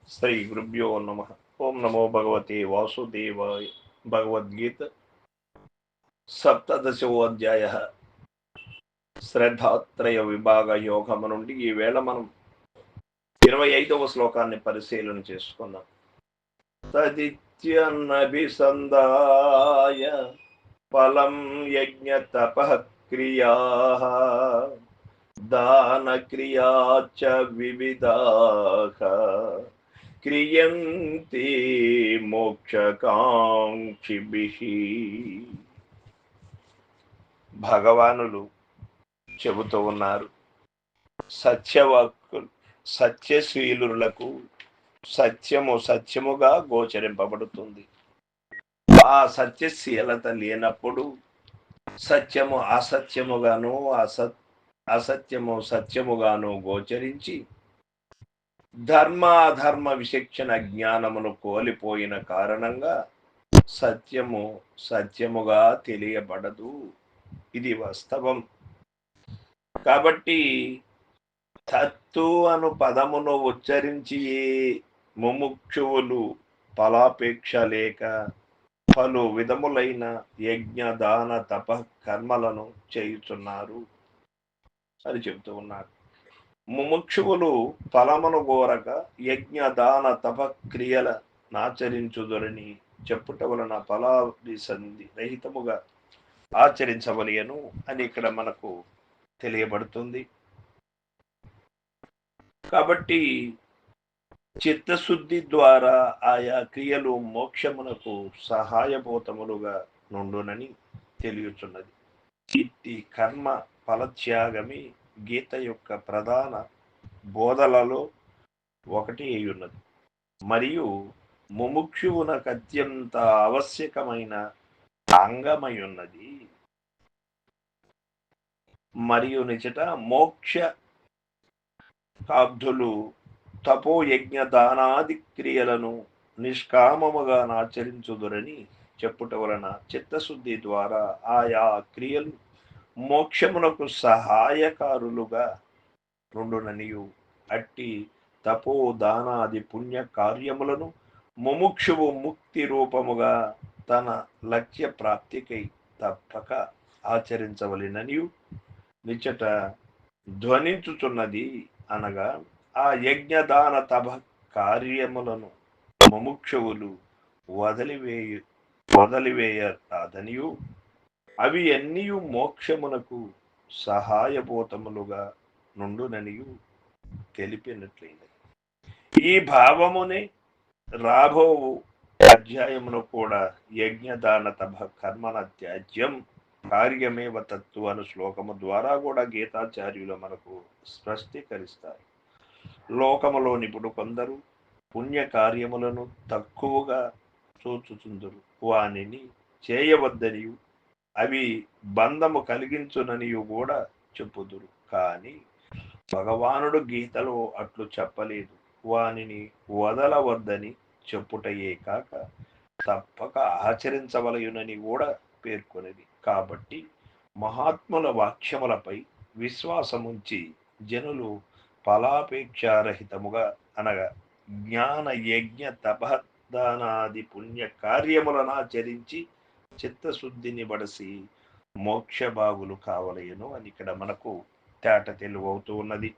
శ్రీ గురుభ్యో నమ. ఓం నమో భగవతే వాసుదేవాయ. భగవద్గీత సప్తదశోధ్యాయ శ్రద్ధాత్రయ విభాగ యోగము నుండి ఈవేళ మనం 25వ శ్లోకాన్ని పరిశీలన చేసుకుందాం. తదిత్యన్నభిసందాయ ఫలం యజ్ఞ తపః క్రియా దాన క్రియా చ వివిధాః క్రియంతి మోక్షకాంక్షిభిః. భగవానులు చెబుతూ ఉన్నారు, సత్యవాక్కులు సత్యశీలులకు సత్యము సత్యముగా గోచరింపబడుతుంది. ఆ సత్యశీలత లేనప్పుడు సత్యము అసత్యముగాను అసత్యము సత్యముగాను గోచరించి ధర్మాధర్మ విచక్షణ జ్ఞానమును కోల్పోయిన కారణంగా సత్యము సత్యముగా తెలియబడదు. ఇది వాస్తవం. కాబట్టి తత్తు అను పదమును ఉచ్చరించి ముముక్షువులు ఫలాపేక్ష లేక పలు విధములైన యజ్ఞ దాన తప కర్మలను చేయుచున్నారు అని చెబుతూ ఉన్నారు. ముముక్షువులు ఫలమును కోరక యజ్ఞ దాన తప క్రియల నాచరించుదురని చెప్పుట వలన ఫలాభిసంధి రహితముగా ఆచరించవలయను అని ఇక్కడ మనకు తెలియబడుతుంది. కాబట్టి చిత్తశుద్ధి ద్వారా ఆయా క్రియలు మోక్షమునకు సహాయభూతములుగా నుండునని తెలియచున్నది. ఇట్టి కర్మ ఫలత్యాగమే గీత యొక్క ప్రధాన బోధలలో ఒకటి అయ్యున్నది మరియు ముముక్షువునకు అత్యంత ఆవశ్యకమైన అంగమయున్నది. మరియు నిచట మోక్ష కాబ్ధులు తపో యజ్ఞ దానాది క్రియలను నిష్కామముగా ఆచరించుదురని చెప్పుట వలన చిత్తశుద్ధి ద్వారా ఆయా క్రియలు మోక్షమునకు సహాయకారులుగా నుండుననియు అట్టి తపో దానాది పుణ్య కార్యములను ముముక్షువు ముక్తి రూపముగా తన లక్ష్య ప్రాప్తికై తప్పక ఆచరించవలెననియు నిచ్చట ధ్వనించుచున్నది. అనగా ఆ యజ్ఞదాన తప కార్యములను ముముక్షువులు వదిలివేయరాదనియు అవి అన్నీ మోక్షమునకు సహాయభూతములుగా నుండుననియు తెలిపినట్లయింది. ఈ భావమునే రాబోవు అధ్యాయమును కూడా యజ్ఞదాన తప కర్మన త్యాజ్యం కార్యమేవ తత్తు అను శ్లోకము ద్వారా కూడా గీతాచార్యులు మనకు స్పష్టీకరిస్తారు. లోకములో నిపుడు కొందరు పుణ్య కార్యములను తక్కువగా చూచుచుందురు, వానిని చేయవద్దనియు అవి బంధము కలిగించుననియు కూడా చెప్పుదురు. కానీ భగవానుడు గీతలో అట్లు చెప్పలేదు. వానిని వదలవద్దని చెప్పుటయే కాక తప్పక ఆచరించవలయునని కూడా పేర్కొనేది. కాబట్టి మహాత్ముల వాక్యములపై విశ్వాసముంచి జనులు ఫలాపేక్షారహితముగా అనగా జ్ఞాన యజ్ఞ తపదానాది పుణ్య కార్యములను ఆచరించి చిత్తశుద్ధిని బడసి మోక్షభాగులు కావలయను అని ఇక్కడ మనకు తేట తెలువవుతూ ఉన్నది.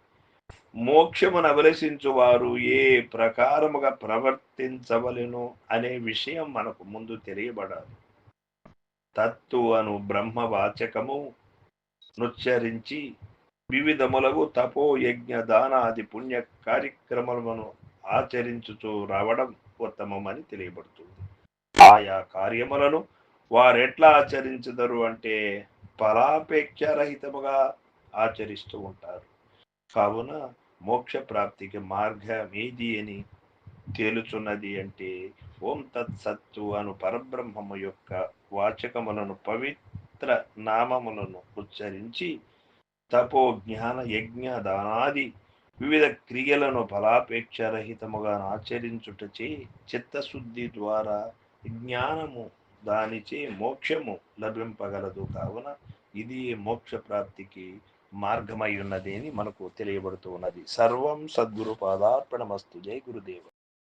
మోక్షమును అభిలషించు వారు ఏ ప్రకారముగా ప్రవర్తించవలెను అనే విషయం మనకు ముందు తెలియబడాలి. తత్తు అను బ్రహ్మవాచకము నుచ్చరించి వివిధములకు తపో యజ్ఞ దానాది పుణ్య కార్యక్రమములను ఆచరించుతూ రావడం ఉత్తమమని తెలియబడుతుంది. ఆయా కార్యములను వారెట్లా ఆచరించదరు అంటే ఫలాపేక్షరహితముగా ఆచరిస్తూ ఉంటారు. కావున మోక్ష ప్రాప్తికి మార్గం ఏది అని తేలుచున్నది అంటే ఓం తత్సత్తు అను పరబ్రహ్మము యొక్క వాచకములను పవిత్ర నామములను ఉచ్చరించి తపో జ్ఞాన యజ్ఞ దానాది వివిధ క్రియలను ఫలాపేక్షరహితముగా ఆచరించుటచే చిత్తశుద్ధి ద్వారా జ్ఞానము దానిచే మోక్షము లభింపగలదు. కావున ఇది మోక్ష ప్రాప్తికి మార్గమై ఉన్నది అని మనకు తెలియబడుతూ ఉన్నది. సర్వం సద్గురు పాదార్పణమస్తు. జై గురుదేవ.